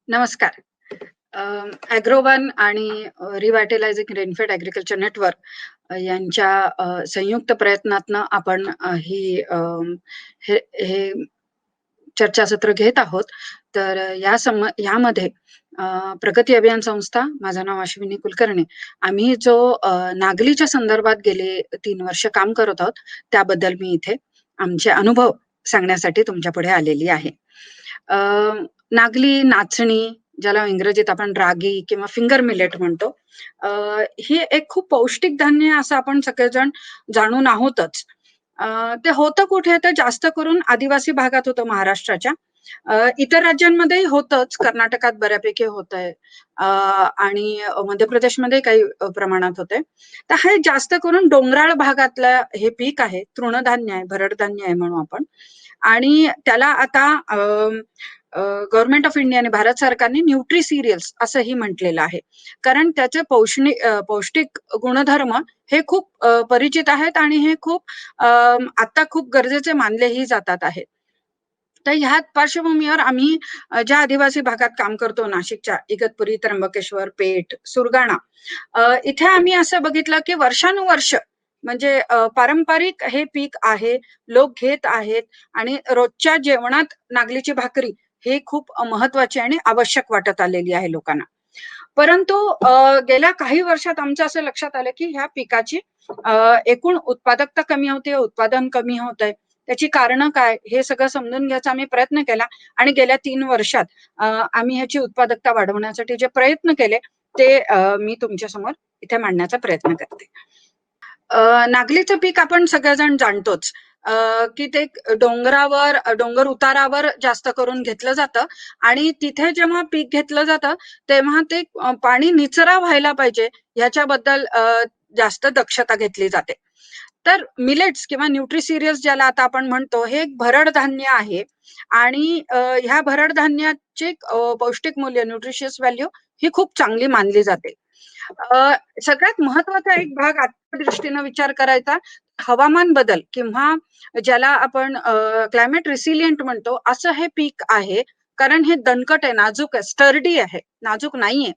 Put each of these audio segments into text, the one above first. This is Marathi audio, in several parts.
नमस्कार. अ, ॲग्रोवन आणि रिव्हायटलायझिंग रेनफेड ॲग्रीकल्चर नेटवर्क यांच्या संयुक्त प्रयत्नातनं आपण हे हे चर्चासत्र घेत आहोत. तर यामध्ये प्रगती अभियान संस्था, माझं नाव अश्विनी कुलकर्णी. आम्ही जो नागलीच्या संदर्भात गेले 3 वर्ष काम करत आहोत, त्याबद्दल मी इथे आमचे अनुभव सांगण्यासाठी तुमच्यापुढे आलेली आहे. अ, नागली, नाचणी, ज्याला इंग्रजीत आपण रागी किंवा फिंगर मिलेट म्हणतो. अ, ही एक खूप पौष्टिक धान्य आहे असं आपण सगळेजण जाणून आहोतच. ते होतं कुठे? तर जास्त करून आदिवासी भागात होतं महाराष्ट्राच्या. इतर राज्यांमध्येही होतंच. कर्नाटकात बऱ्यापैकी होतंय. आणि मध्य प्रदेशमध्ये काही प्रमाणात होतंय. तर हे जास्त करून डोंगराळ भागातलं हे पीक आहे. तृणधान्य आहे, भरड धान्य आहे म्हणू आपण. आणि त्याला आता गव्हर्नमेंट ऑफ इंडियाने, भारत सरकारने न्यूट्री सिरियल्स असंही म्हटलेलं आहे. कारण त्याचे पौष्टिक गुणधर्म हे खूप परिचित आहेत आणि हे खूप आता खूप गरजेचे मानलेही जातात आहेत. तर ह्या पार्श्वभूमीवर आम्ही ज्या आदिवासी भागात काम करतो नाशिकच्या इगतपुरी, त्र्यंबकेश्वर, पेठ, सुरगाणा, इथे आम्ही असं बघितलं की वर्षानुवर्ष म्हणजे पारंपरिक हे पीक आहे, लोक घेत आहेत आणि रोजच्या जेवणात नागलीची भाकरी हे खूप महत्वाची आणि आवश्यक वाटत आलेली आहे लोकांना. परंतु गेल्या काही वर्षात आमचं असं लक्षात आलं की ह्या पिकाची एकूण उत्पादकता कमी होते, उत्पादन कमी होतंय. त्याची कारणं काय? हे सगळं समजून घ्यायचा आम्ही प्रयत्न केला आणि गेल्या 3 वर्षात आम्ही ह्याची उत्पादकता वाढवण्यासाठी जे प्रयत्न केले ते मी तुमच्यासमोर इथे मांडण्याचा प्रयत्न करते. नागलीचं पीक आपण सगळेजण जाणतोच. की ते डोंगर उतारावर जास्त करून घेतलं जातं आणि तिथे जेव्हा पीक घेतलं जातं, तेव्हा ते पाणी निचरा व्हायला पाहिजे ह्याच्याबद्दल जास्त दक्षता घेतली जाते. तर मिलेट्स किंवा न्यूट्री सिरियल्स ज्याला आता आपण म्हणतो, हे एक भरड धान्य आहे आणि ह्या भरड धान्याचे पौष्टिक मूल्य, न्यूट्रिशियस व्हॅल्यू ही खूप चांगली मानली जाते. सगळ्यात महत्वाचा एक भाग आजच्या दृष्टीनं विचार करायचा, हवामान बदल किंवा ज्याला आपण क्लायमेट रिसिलियंट म्हणतो, असं हे पीक आहे. कारण हे दणकट आहे, नाजूक आहे, स्टर्डी आहे, नाजूक नाहीये.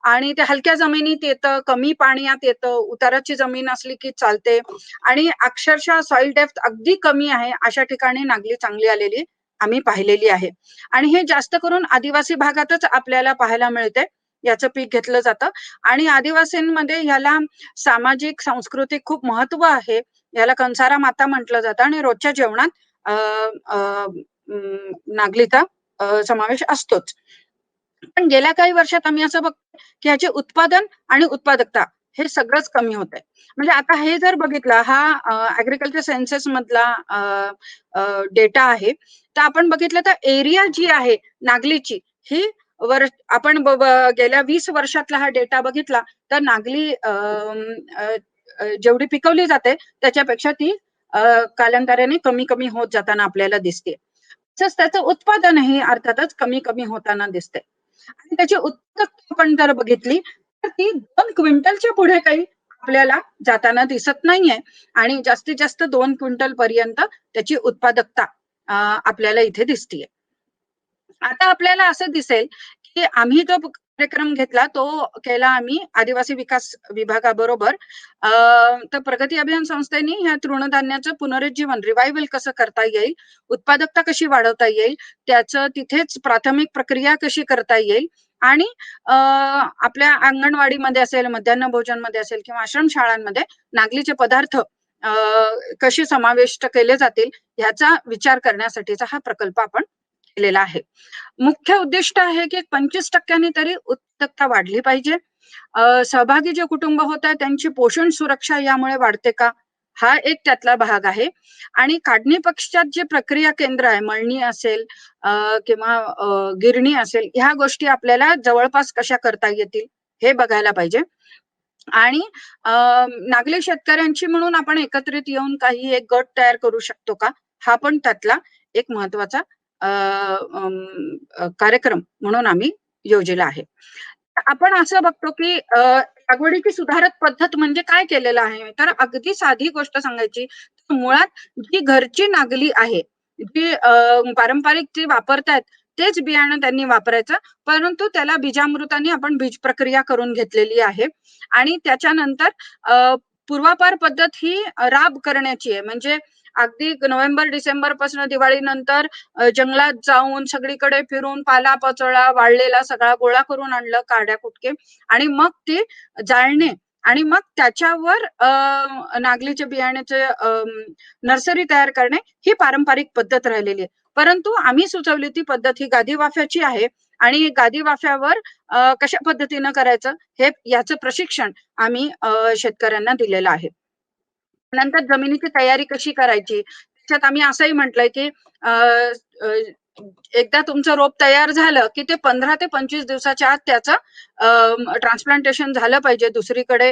आणि ते हलक्या जमिनीत येतं, कमी पाण्यात येतं, उताराची जमीन असली की चालते आणि अक्षरशः सॉइल डेप्थ अगदी कमी आहे, अशा ठिकाणी नागली चांगली आलेली आम्ही पाहिलेली आहे. आणि हे जास्त करून आदिवासी भागातच आपल्याला पाहायला मिळते. याचं पीक घेतलं जातं आणि आदिवासींमध्ये ह्याला सामाजिक, सांस्कृतिक खूप महत्व आहे. याला कंसारा माता म्हटलं जातं आणि रोजच्या जेवणात अ, अ, नागलीचा समावेश असतोच. पण गेल्या काही वर्षात आम्ही असं बघतो, की ह्याचे उत्पादन आणि उत्पादकता हे सगळंच कमी होतंय. म्हणजे आता हे जर बघितलं, हा ॲग्रीकल्चर सेन्सस मधला डेटा आहे. तर आपण बघितलं तर एरिया जी आहे नागलीची, ही वर आपण गेल्या 20 वर्षातला हा डेटा बघितला, तर नागली जेवढी पिकवली जाते त्याच्यापेक्षा ती कालांतराने कमी-कमी होत जाताना आपल्याला दिसते. तसंच त्याचं उत्पादनही अर्थातच कमी-कमी होताना दिसते. आणि त्याची उत्पादकता आपण जर बघितली, तर ती 2 क्विंटलच्या पुढे काही आपल्याला जाताना दिसत नाहीये आणि जास्तीत जास्त 2 क्विंटल पर्यंत त्याची उत्पादकता आपल्याला इथे दिसतीये. आता आपल्याला असं दिसेल, की आम्ही जो कार्यक्रम घेतला तो केला आम्ही आदिवासी विकास विभागाबरोबर. अ, तर प्रगती अभियान संस्थेने ह्या तृणधान्याचं पुनरुज्जीवन, रिवायवल कसं करता येईल, उत्पादकता कशी वाढवता येईल, त्याचं तिथेच प्राथमिक प्रक्रिया कशी करता येईल आणि आपल्या अंगणवाडीमध्ये असेल, मध्यान्ह भोजनमध्ये असेल किंवा आश्रमशाळांमध्ये नागलीचे पदार्थ कसे समाविष्ट केले जातील, ह्याचा विचार करण्यासाठीचा हा प्रकल्प आपण केलेला आहे. मुख्य उद्दिष्ट आहे की 25% तरी उत्पादकता वाढली पाहिजे. सहभागी जे कुटुंब होत आहे त्यांची पोषण सुरक्षा यामुळे वाढते का? हा एक त्यातला भाग आहे. आणि काढणी पश्चात जे प्रक्रिया केंद्र आहे, मळणी असेल किंवा गिरणी असेल, ह्या गोष्टी आपल्याला जवळपास कशा करता येतील हे बघायला पाहिजे. आणि नागली शेतकऱ्यांची म्हणून आपण एकत्रित येऊन काही एक गट तयार करू शकतो का? हा पण त्यातला एक महत्वाचा कार्यक्रम म्हणून आम्ही योजिला आहे. आपण असं बघतो, की लागवडीची सुधारक पद्धत म्हणजे काय केलेलं आहे? तर अगदी साधी गोष्ट सांगायची, तर मुळात जी घरची नागली आहे, जी पारंपरिक जी वापरतायत, तेच बियाणं त्यांनी वापरायचं. परंतु त्याला बीजामृताने आपण बीज प्रक्रिया करून घेतलेली आहे आणि त्याच्यानंतर पूर्वापार पद्धत ही राब करण्याची आहे. म्हणजे अगदी नोव्हेंबर-डिसेंबर पासून दिवाळीनंतर जंगलात जाऊन सगळीकडे फिरून पाला-पाचोळा वाळलेला सगळा गोळा करून आणलं, काड्या-कुटके आणि मग ते जाळणे आणि मग त्याच्यावर नागलीच्या बियाण्याचे नर्सरी तयार करणे ही पारंपरिक पद्धत राहिलेली आहे. परंतु आम्ही सुचवली ती पद्धत ही गादी वाफ्याची आहे आणि गादी वाफ्यावर कशा पद्धतीनं करायचं हे याचं प्रशिक्षण आम्ही शेतकऱ्यांना दिलेलं आहे. नंतर जमिनीची तयारी कशी करायची? त्याच्यात आम्ही असंही म्हटलंय, की अ, अ, एकदा तुमचं रोप तयार झालं, की ते 15 ते 25 दिवसाच्या आत त्याचं ट्रान्सप्लांटेशन झालं पाहिजे. दुसरीकडे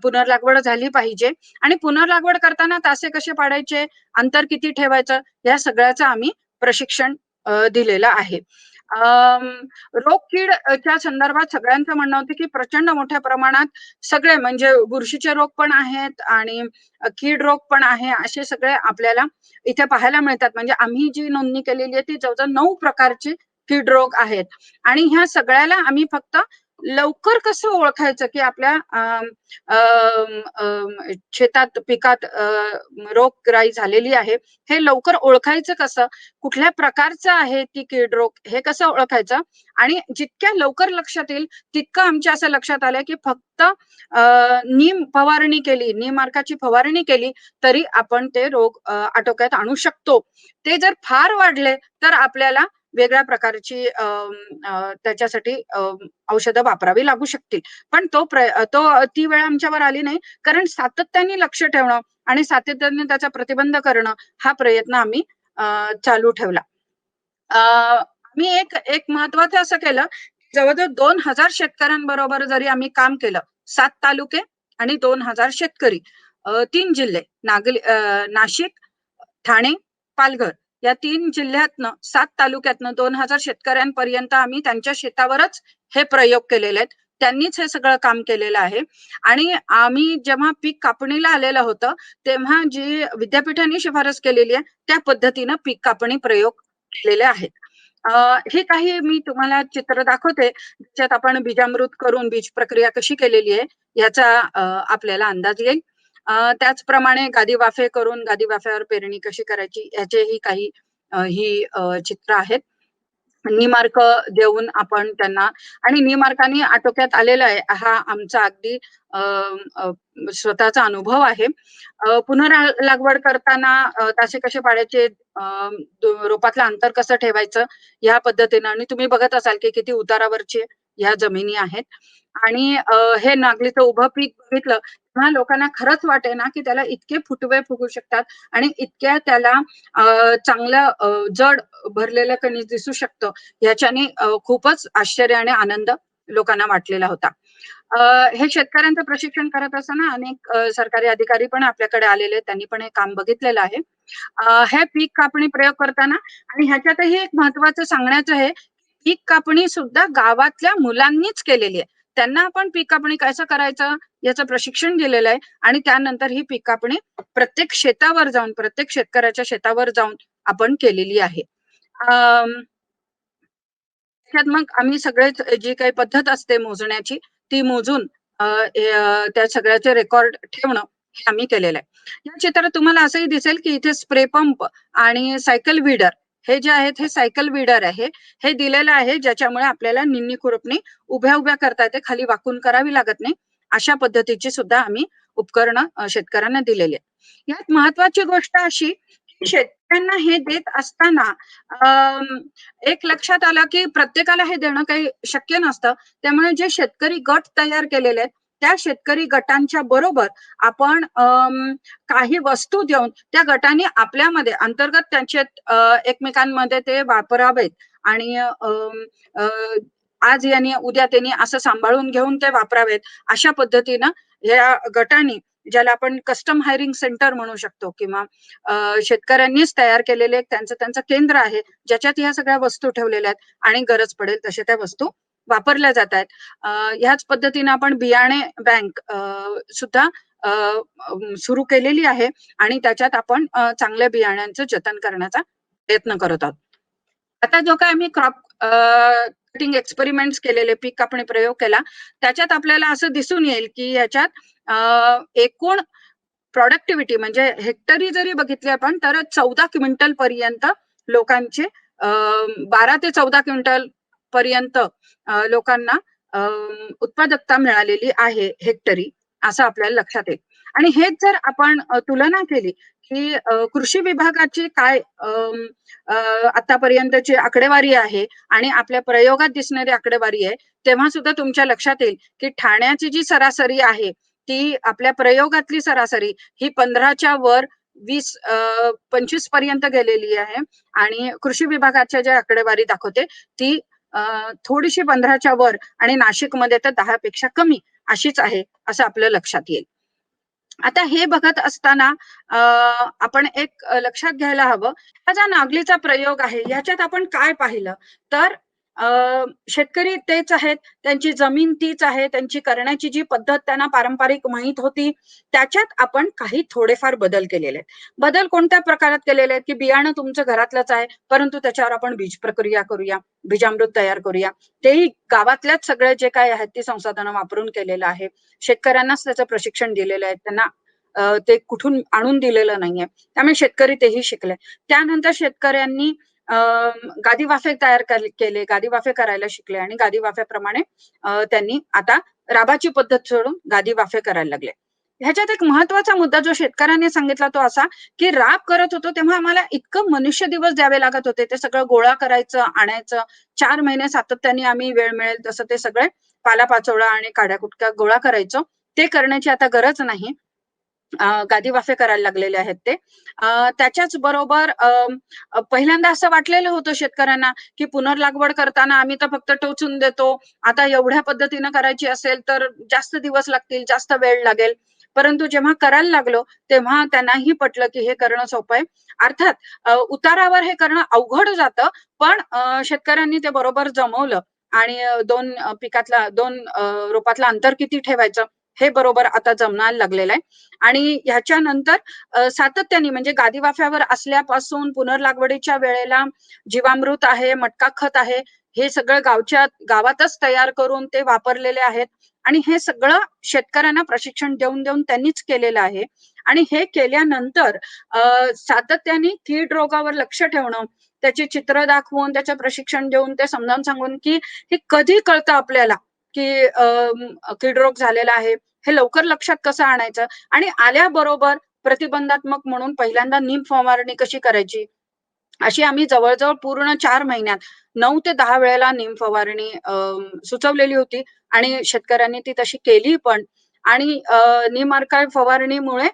पुनर्लागवड झाली पाहिजे आणि पुनर्लागवड करताना तासे कसे पाडायचे, अंतर किती ठेवायचं, या सगळ्याचं आम्ही प्रशिक्षण दिलेलं आहे. अं, रोग कीड च्या संदर्भात सगळ्यांचं म्हणणं होतं, की प्रचंड मोठ्या प्रमाणात सगळे म्हणजे बुरशीचे रोग पण आहेत आणि कीड रोग पण आहे. असे सगळे आपल्याला इथे पाहायला मिळतात. म्हणजे आम्ही जी नोंदणी केलेली आहे ती जवळ-जवळ 9 प्रकारचे कीड रोग आहेत आणि ह्या सगळ्याला आम्ही फक्त लवकर कसं ओळखायचं, की आपल्या शेतात, पिकात रोगराई झालेली आहे. हे लवकर ओळखायचं कसं? कुठल्या प्रकारचं आहे ती कीड रोग हे कसं ओळखायचं? आणि जितक्या लवकर लक्षात येईल तितकं आमच्या असं लक्षात आलं, की फक्त नीम फवारणी केली, नीमअर्काची फवारणी केली तरी आपण ते रोग आटोक्यात आणू शकतो. ते जर फार वाढले तर आपल्याला वेगळ्या प्रकारची त्याच्यासाठी औषधं वापरावी लागू शकतील. पण ती वेळ आमच्यावर आली नाही. कारण सातत्याने लक्ष ठेवणं आणि सातत्याने त्याचा प्रतिबंध करणं हा प्रयत्न आम्ही चालू ठेवला. आम्ही एक एक महत्वाचं असं केलं, जवळ-जवळ 2,000 शेतकऱ्यांबरोबर जरी आम्ही काम केलं, 7 तालुके आणि 2,000 शेतकरी, 3 जिल्हे नाशिक, ठाणे, पालघर या 3 जिल्ह्यातनं 7 तालुक्यातनं 2,000 शेतकऱ्यांपर्यंत आम्ही त्यांच्या शेतावरच हे प्रयोग केलेले आहेत. त्यांनीच हे सगळं काम केलेलं आहे आणि आम्ही जेव्हा पीक कापणीला आलेलं होतं, तेव्हा जी विद्यापीठाने शिफारस केलेली आहे, त्या पद्धतीनं पीक कापणी प्रयोग केलेले आहेत. हे काही मी तुम्हाला चित्र दाखवते, ज्याच्यात आपण बीजामृत करून बीज प्रक्रिया कशी केलेली आहे, याचा आपल्याला अंदाज येईल. त्याचप्रमाणे गादी वाफे करून गादी वाफ्यावर पेरणी कशी करायची याचेही काही चित्र आहेत. निमार्क देऊन आपण त्यांना आणि निमार्काने आटोक्यात आलेला आहे हा आमचा अगदी अ, अ, स्वतःचा अनुभव आहे. लागवड करताना तासे कसे पाडायचे, रोपातलं अंतर कसं ठेवायचं या पद्धतीनं आणि तुम्ही बघत असाल की किती उतारावरचे ह्या जमिनी आहेत आणि हे नागलीचं उभं पीक बघितलं तेव्हा लोकांना खरंच वाटेना की त्याला इतके फुटवे फुगू शकतात आणि इतक्या त्याला चांगलं जड भरलेलं कणीस दिसू शकतं. ह्याच्याने खूपच आश्चर्य आणि आनंद लोकांना वाटलेला होता. हे शेतकऱ्यांचं प्रशिक्षण करत असताना अनेक सरकारी अधिकारी पण आपल्याकडे आलेले आहेत. त्यांनी पण हे काम बघितलेलं आहे. हे पीक कापणी प्रयोग करताना आणि ह्याच्यातही एक महत्त्वाचं सांगण्याचं आहे, पीक कापणी सुद्धा गावातल्या मुलांनीच केलेली आहे. त्यांना आपण पीक कापणी कसं करायचं याचं प्रशिक्षण दिलेलं आहे आणि त्यानंतर ही पीक कापणी प्रत्येक शेतावर जाऊन, प्रत्येक शेतकऱ्याच्या शेतावर जाऊन आपण केलेली आहे. अं, त्याच्यात मग आम्ही सगळेच जी काही पद्धत असते मोजण्याची, ती मोजून त्या सगळ्याचे रेकॉर्ड ठेवणं हे आम्ही केलेलं आहे. या चित्रात तुम्हाला असंही दिसेल, की इथे स्प्रे पंप आणि सायकल वीडर हे जे आहेत, हे सायकल वीडर आहे. हे दिलेलं आहे, ज्याच्यामुळे आपल्याला निंदणी खुरपणी उभ्या-उभ्या करता येते, खाली वाकून करावी लागत नाही. अशा पद्धतीची सुद्धा आम्ही उपकरणं शेतकऱ्यांना दिलेली आहेत. यात महत्त्वाची गोष्ट अशी, की शेतकऱ्यांना हे देत असताना एक लक्षात आलं, की प्रत्येकाला हे देणं काही शक्य नसतं. त्यामुळे जे शेतकरी गट तयार केलेले आहेत, त्या शेतकरी गटांच्या बरोबर आपण काही वस्तू देऊन त्या गटाने आपल्यामध्ये अंतर्गत त्यांच्यात एकमेकांमध्ये ते वापरावेत आणि आज याने उद्या त्याने असं सांभाळून घेऊन ते वापरावेत. अशा पद्धतीनं या गटाने ज्याला आपण कस्टम हायरिंग सेंटर म्हणू शकतो किंवा शेतकऱ्यांनीच तयार केलेले त्यांचं केंद्र आहे, ज्याच्यात ह्या सगळ्या वस्तू ठेवलेल्या आहेत आणि गरज पडेल तशा त्या वस्तू वापरल्या जातायत. ह्याच पद्धतीनं आपण बियाणे बँक सुद्धा सुरू केलेली आहे आणि त्याच्यात आपण चांगल्या बियाण्यांचं जतन करण्याचा प्रयत्न करत आहोत. आता जो काय आम्ही क्रॉप कटिंग एक्सपेरिमेंट्स केलेले, पीक कापणी प्रयोग केला, त्याच्यात आपल्याला असं दिसून येईल की ह्याच्यात एकूण प्रॉडक्टिव्हिटी म्हणजे हेक्टरी जरी बघितली आपण तर 14 क्विंटल पर्यंत लोकांचे 12 ते 14 क्विंटल पर्यंत लोकांना उत्पादकता मिळालेली आहे हेक्टरी, असं आपल्याला लक्षात येईल. आणि हेच जर आपण तुलना केली की कृषी विभागाची काय आतापर्यंतची आकडेवारी आहे आणि आपल्या प्रयोगात दिसणारी आकडेवारी आहे, तेव्हा सुद्धा तुमच्या लक्षात येईल की ठाण्याची जी सरासरी आहे ती आपल्या प्रयोगातली सरासरी ही 15च्या वर 20 25 पर्यंत गेलेली आहे आणि कृषी विभागाच्या ज्या आकडेवारी दाखवते ती थोडीशी 15च्या वर आणि नाशिकमध्ये तर 10 पेक्षा कमी अशीच आहे, असं आपल्या लक्षात येईल. आता हे बघत असताना आपण एक लक्षात घ्यायला हवं, हा जो नागलीचा प्रयोग आहे ह्याच्यात आपण काय पाहिलं तर अ, शेतकरी तेच आहेत, त्यांची जमीन तीच आहे, त्यांची करण्याची जी पद्धत त्यांना पारंपरिक माहीत होती, त्याच्यात आपण काही थोडेफार बदल केलेले आहेत. बदल कोणत्या प्रकारात केलेले आहेत, की बियाणं तुमचं घरातलंच आहे, परंतु त्याच्यावर आपण बीज प्रक्रिया करूया, बीजामृत तयार करूया. तेही गावातल्याच सगळे जे काही आहेत ती संसाधनं वापरून केलेलं आहे. शेतकऱ्यांनाच त्याचं प्रशिक्षण दिलेलं आहे. त्यांना ते कुठून आणून दिलेलं नाहीये. त्यामुळे शेतकरी तेही शिकले. त्यानंतर शेतकऱ्यांनी गादी वाफे तयार केले, गादी वाफे करायला शिकले आणि गादी वाफ्याप्रमाणे त्यांनी आता राबाची पद्धत सोडून गादी वाफे करायला लागले. ह्याच्यात एक महत्वाचा मुद्दा जो शेतकऱ्यांनी सांगितला तो असा, की राब करत होतो तेव्हा आम्हाला इतकं मनुष्य दिवस द्यावे लागत होते. ते सगळं गोळा करायचं, आणायचं. 4 महिने सातत्याने आम्ही वेळ मिळेल तसं ते सगळे पालापाचोळा आणि काड्या-कुटक्या गोळा करायचो. ते करण्याची आता गरज नाही. गादी वाफे करायला लागलेले आहेत ते. त्याच्याच बरोबर पहिल्यांदा असं वाटलेलं होतं शेतकऱ्यांना, की पुनर्लागवड करताना आम्ही तर फक्त टोचून देतो. आता एवढ्या पद्धतीनं करायची असेल तर जास्त दिवस लागतील, जास्त वेळ लागेल. परंतु जेव्हा करायला लागलो, तेव्हा त्यांनाही पटलं, की हे करणं सोपं आहे. अर्थात उतारावर हे करणं अवघड जातं, पण शेतकऱ्यांनी ते बरोबर जमवलं आणि 2 पिकातला 2 रोपातलं अंतर किती ठेवायचं, हे बरोबर आता जमवायला लागलेलं आहे. आणि ह्याच्यानंतर सातत्याने म्हणजे गादी वाफ्यावर असल्यापासून पुनर्लागवडीच्या वेळेला जीवामृत आहे, मटका खत आहे, हे सगळं गावातच तयार करून ते वापरलेले आहेत आणि हे सगळं शेतकऱ्यांना प्रशिक्षण देऊन देऊन त्यांनीच केलेलं आहे. आणि हे केल्यानंतर सातत्याने कीड रोगावर लक्ष ठेवणं, त्याची चित्र दाखवून, त्याचं प्रशिक्षण देऊन, ते समजावून सांगून, की हे कधी कळतं आपल्याला, की कीड रोग झालेला आहे. हे लवकर लक्षात कसं आणायचं आणि आल्याबरोबर प्रतिबंधात्मक म्हणून पहिल्यांदा नीम फवारणी कशी करायची, अशी आम्ही जवळ-जवळ पूर्ण 4 महिन्यात 9 ते 10 वेळेला नीम फवारणी सुचवलेली होती आणि शेतकऱ्यांनी ती तशी केली पण. आणि नीम अर्क फवारणीमुळे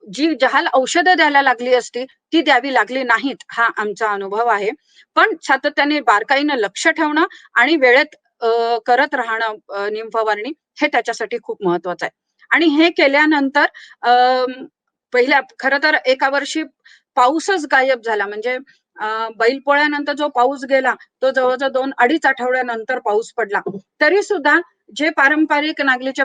जी जहाल औषधं द्यायला लागली असती, ती द्यावी लागली नाहीत, हा आमचा अनुभव आहे. पण सातत्याने बारकाईनं लक्ष ठेवणं आणि वेळेत करत राहणं नीम फवारणी हे त्याच्यासाठी खूप महत्वाचं आहे. आणि हे केल्यानंतर अ, पहिल्या खरं तर एका वर्षी पाऊसच गायब झाला. म्हणजे बैलपोळ्यानंतर जो पाऊस गेला, तो जवळ-जवळ 2-2.5 आठवड्यानंतर पाऊस पडला. तरी सुद्धा जे पारंपरिक नागलीच्या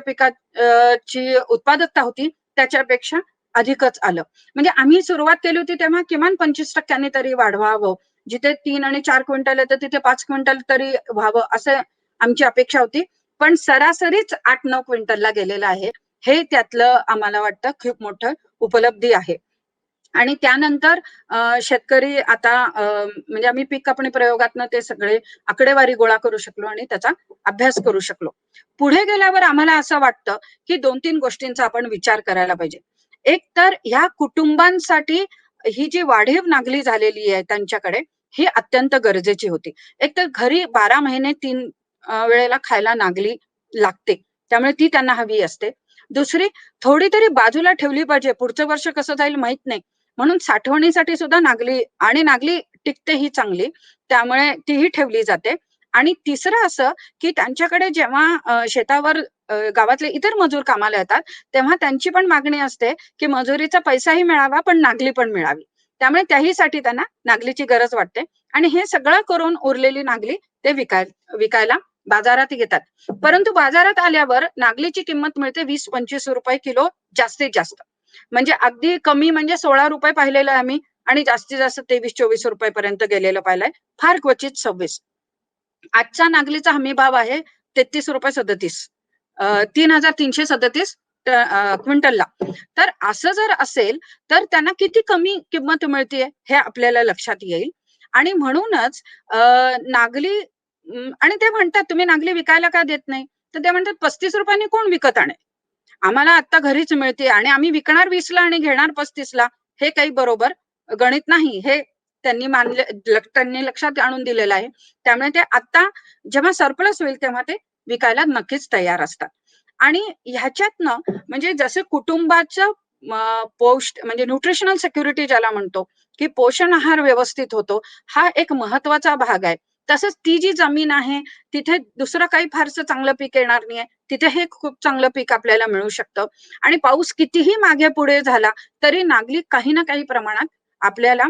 ची उत्पादकता होती, त्याच्यापेक्षा अधिकच आलं. म्हणजे आम्ही सुरुवात केली होती तेव्हा किमान 25% तरी वाढवावं. जिथे 3 आणि 4 क्विंटल येतं तिथे 5 क्विंटल तरी व्हावं, असं आमची अपेक्षा होती. पण सरासरीच 8-9 क्विंटलला गेलेलं आहे. हे त्यातलं आम्हाला वाटतं खूप मोठं उपलब्धी आहे. आणि त्यानंतर शेतकरी आता म्हणजे आम्ही पीक कापणी प्रयोगातनं ते सगळे आकडेवारी गोळा करू शकलो आणि त्याचा अभ्यास करू शकलो. पुढे गेल्यावर आम्हाला असं वाटतं, की 2-3 गोष्टींचा आपण विचार करायला पाहिजे. एक तर ह्या कुटुंबांसाठी ही जी वाढीव नागली झालेली आहे त्यांच्याकडे, ही अत्यंत गरजेची होती. एक तर घरी 12 महिने 3 वेळेला खायला नागली लागते. त्यामुळे ती त्यांना हवी असते. दुसरी थोडी तरी बाजूला ठेवली पाहिजे. पुढचं वर्ष कसं जाईल माहीत नाही. म्हणून साठवणीसाठी सुद्धा नागली आणि नागली टिकतेही चांगली. त्यामुळे तीही ठेवली जाते. आणि तिसरं असं, की त्यांच्याकडे जेव्हा शेतावर गावातले इतर मजूर कामाला येतात, तेव्हा त्यांची पण मागणी असते, की मजुरीचा पैसाही मिळावा, पण नागली पण मिळावी. त्यामुळे त्याहीसाठी त्यांना नागलीची गरज वाटते आणि हे सगळं करून उरलेली नागली ते विकायला बाजारात घेतात. परंतु बाजारात आल्यावर नागलीची किंमत मिळते ₹20-25 किलो जास्तीत जास्त. म्हणजे अगदी कमी म्हणजे ₹16 पाहिलेलं आहे आम्ही. आणि जास्तीत जास्त 23-24 पर्यंत गेलेलं पाहिलंय. फार क्वचित 26. आजचा नागलीचा हमी भाव आहे ₹33.37. 3,337 क्विंटलला. तर असं जर असेल, तर त्यांना किती कमी किंमत मिळतीये हे आपल्याला लक्षात येईल. आणि म्हणूनच नागली आणि ते म्हणतात, "तुम्ही नागली विकायला का देत नाही?" तर ते म्हणतात, "₹35 नी कोण विकत आणेल? आम्हाला आता घरीच मिळते आणि आम्ही विकणार 20ला आणि घेणार 35ला. हे काही बरोबर गणित नाही." हे त्यांनी लक्षात आणून दिलेलं आहे. त्यामुळे ते आता जेव्हा सरप्लस होईल तेव्हा ते विकायला नक्कीच तयार असतात. आणि ह्याच्यातनं म्हणजे जसं कुटुंबाचं म्हणजे न्यूट्रिशनल सिक्युरिटी ज्याला म्हणतो, की पोषण आहार व्यवस्थित होतो, हा एक महत्वाचा भाग आहे. तसंच ती जी जमीन आहे, तिथे दुसरं काही फारसं चांगलं पीक येणार नाहीये. तिथे हे खूप चांगलं पीक आपल्याला मिळू शकतं. आणि पाऊस कितीही मागे-पुढे झाला, तरी नागली काही ना काही प्रमाणात आपल्याला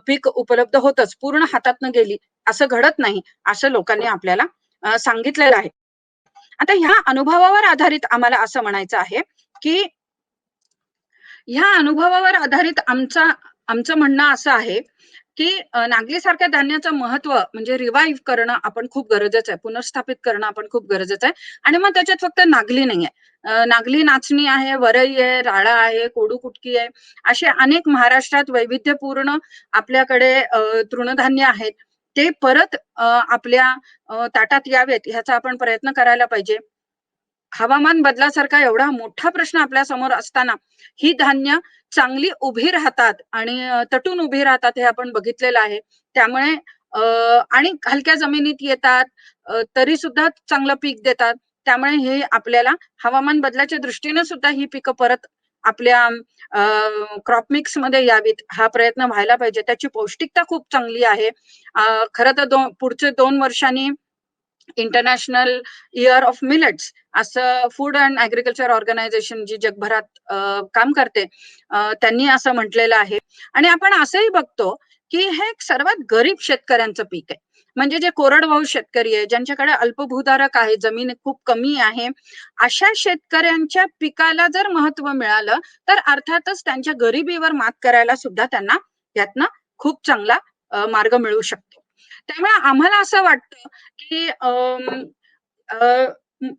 पीक उपलब्ध होतंच. पूर्ण हातातनं गेली असं घडत नाही, असं लोकांनी आपल्याला सांगितलेलं आहे. आता ह्या अनुभवावर आधारित आम्हाला असं म्हणायचं आहे, की ह्या अनुभवावर आधारित आमचं म्हणणं असं आहे, की नागलीसारख्या धान्याचं महत्त्व म्हणजे रिवाईव्ह करणं आपण खूप गरजेचं आहे. पुनर्स्थापित करणं आपण खूप गरजेचं आहे. आणि मग त्याच्यात फक्त नागली नाहीये. नागली नाचणी आहे, वरई आहे, राळा आहे, कोडू कुटकी आहे. असे अनेक महाराष्ट्रात वैविध्यपूर्ण आपल्याकडे तृणधान्य आहेत. ते परत आपल्या ताटात यावेत ह्याचा आपण प्रयत्न करायला पाहिजे. हवामान बदलासारखा एवढा मोठा प्रश्न आपल्या समोर असताना ही धान्य चांगली उभी राहतात आणि तटून उभी राहतात हे आपण बघितलेलं आहे. त्यामुळे अ, आणि हलक्या जमिनीत येतात, तरी सुद्धा चांगलं पीक देतात. त्यामुळे हे आपल्याला हवामान बदलाच्या दृष्टीने सुद्धा ही पिकं परत आपल्या क्रॉप मिक्समध्ये यावीत हा प्रयत्न व्हायला पाहिजे. त्याची पौष्टिकता खूप चांगली आहे. खरं तर पुढचे 2 वर्षांनी इंटरनॅशनल इयर ऑफ मिलेट्स असं फूड अँड ॲग्रीकल्चर ऑर्गनायझेशन जी जगभरात काम करते, त्यांनी असं म्हटलेलं आहे. आणि आपण असंही बघतो, की हे एक सर्वात गरीब शेतकऱ्यांचं पीक आहे. म्हणजे जे कोरडवाहू शेतकरी आहे, ज्यांच्याकडे अल्पभूधारक आहे, जमीन खूप कमी आहे, अशा शेतकऱ्यांच्या पिकाला जर महत्त्व मिळालं, तर अर्थातच त्यांच्या गरिबीवर मात करायला सुद्धा त्यांना यातनं खूप चांगला मार्ग मिळू शकतो. त्यामुळे आम्हाला असं वाटतं, की अ,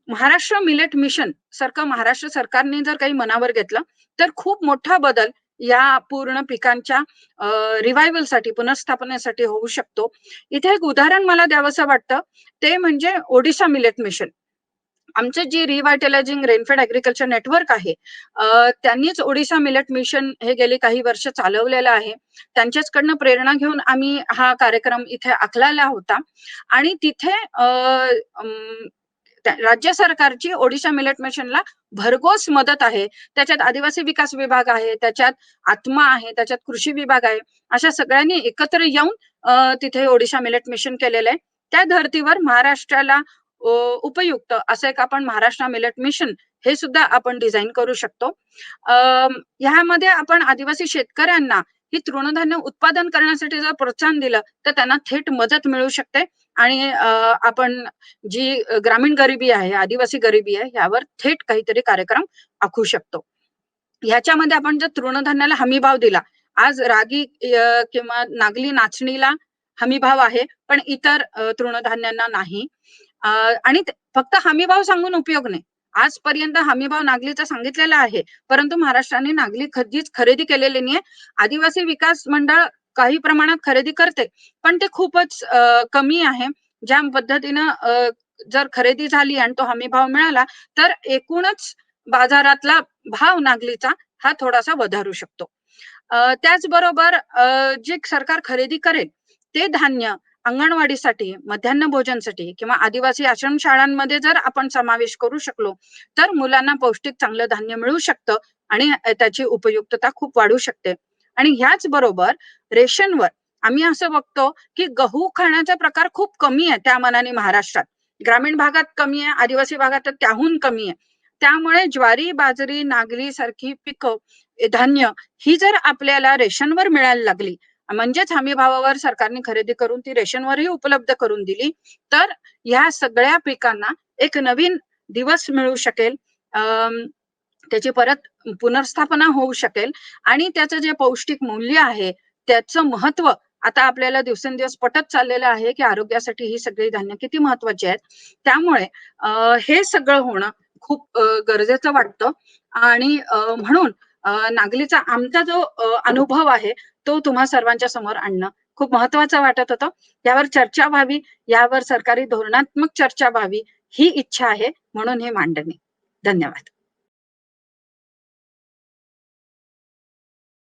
महाराष्ट्र मिलेट मिशन सारखं महाराष्ट्र सरकारने जर काही मनावर घेतलं, तर खूप मोठा बदल या पूर्ण पिकांच्या रिव्हायव्हलसाठी, पुनर्स्थापनेसाठी होऊ शकतो. इथे एक उदाहरण मला द्यावंसं वाटतं, ते म्हणजे ओडिशा मिलेट मिशन. आमचं जी रिव्हायटलायझिंग रेनफेड ॲग्रीकल्चर नेटवर्क आहे, त्यांनीच ओडिशा मिलेट मिशन हे गेली काही वर्ष चालवलेलं आहे. त्यांच्याचकडनं प्रेरणा घेऊन आम्ही हा कार्यक्रम इथे आखलेला होता. आणि तिथे राज्य सरकारची ओडिशा मिलेट मिशनला भरघोस मदत आहे. त्याच्यात आदिवासी विकास विभाग आहे, त्याच्यात आत्मा आहे, त्याच्यात कृषी विभाग आहे. अशा सगळ्यांनी एकत्र येऊन तिथे ओडिशा मिलेट मिशन केलेलं आहे. त्या धर्तीवर महाराष्ट्राला अ, उपयुक्त असं एक आपण महाराष्ट्र मिलेट मिशन हे सुद्धा आपण डिझाइन करू शकतो. ह्यामध्ये आपण आदिवासी शेतकऱ्यांना ही तृणधान्य उत्पादन करण्यासाठी जर प्रोत्साहन दिलं, तर त्यांना थेट मदत मिळू शकते. आणि आपण जी ग्रामीण गरिबी आहे, आदिवासी गरिबी आहे, यावर थेट काहीतरी कार्यक्रम आखू शकतो. ह्याच्यामध्ये आपण जर तृणधान्याला हमीभाव दिला, आज रागी किंवा नागली नाचणीला हमीभाव आहे, पण इतर तृणधान्यांना नाही. अ, आणि फक्त हमीभाव सांगून उपयोग नाही. आजपर्यंत हमीभाव नागलीचा सांगितलेला आहे, परंतु महाराष्ट्राने नागली कधीच खरेदी केलेली नाहीये. आदिवासी विकास मंडळ काही प्रमाणात खरेदी करते, पण ते खूपच कमी आहे. ज्या पद्धतीनं जर खरेदी झाली आणि तो हमीभाव मिळाला, तर एकूणच बाजारातला भाव नागलीचा हा थोडासा वधारू शकतो. त्याचबरोबर जे सरकार खरेदी करेल, ते धान्य अंगणवाडीसाठी, मध्यान्ह भोजनसाठी किंवा आदिवासी आश्रमशाळांमध्ये जर आपण समावेश करू शकलो, तर मुलांना पौष्टिक चांगलं धान्य मिळू शकतं आणि त्याची उपयुक्तता खूप वाढू शकते. आणि ह्याच बरोबर रेशनवर आम्ही असं बघतो, की गहू खाण्याचा प्रकार खूप कमी आहे त्या मानाने महाराष्ट्रात. ग्रामीण भागात कमी आहे, आदिवासी भागात तर त्याहून कमी आहे. त्यामुळे ज्वारी, बाजरी, नागली सारखी पिकं, धान्य ही जर आपल्याला रेशनवर मिळायला लागली, म्हणजेच हमी भावावर सरकारने खरेदी करून ती रेशनवरही उपलब्ध करून दिली, तर ह्या सगळ्या पिकांना एक नवीन दिवस मिळू शकेल. त्याची परत पुनर्स्थापना होऊ शकेल आणि त्याचं जे पौष्टिक मूल्य आहे, त्याचं महत्त्व आता आपल्याला दिवसेंदिवस पटत चाललेलं आहे, की आरोग्यासाठी ही सगळी धान्य किती महत्त्वाची आहेत. त्यामुळे अ, हे सगळं होणं खूप गरजेचं वाटतं आणि म्हणून नागलीचा आमचा जो अनुभव आहे, तो तुम्हा सर्वांच्या समोर आणणं खूप महत्त्वाचं वाटत होतं. यावर चर्चा व्हावी, यावर सरकारी धोरणात्मक चर्चा व्हावी, ही इच्छा आहे, म्हणून ही मांडणी. धन्यवाद.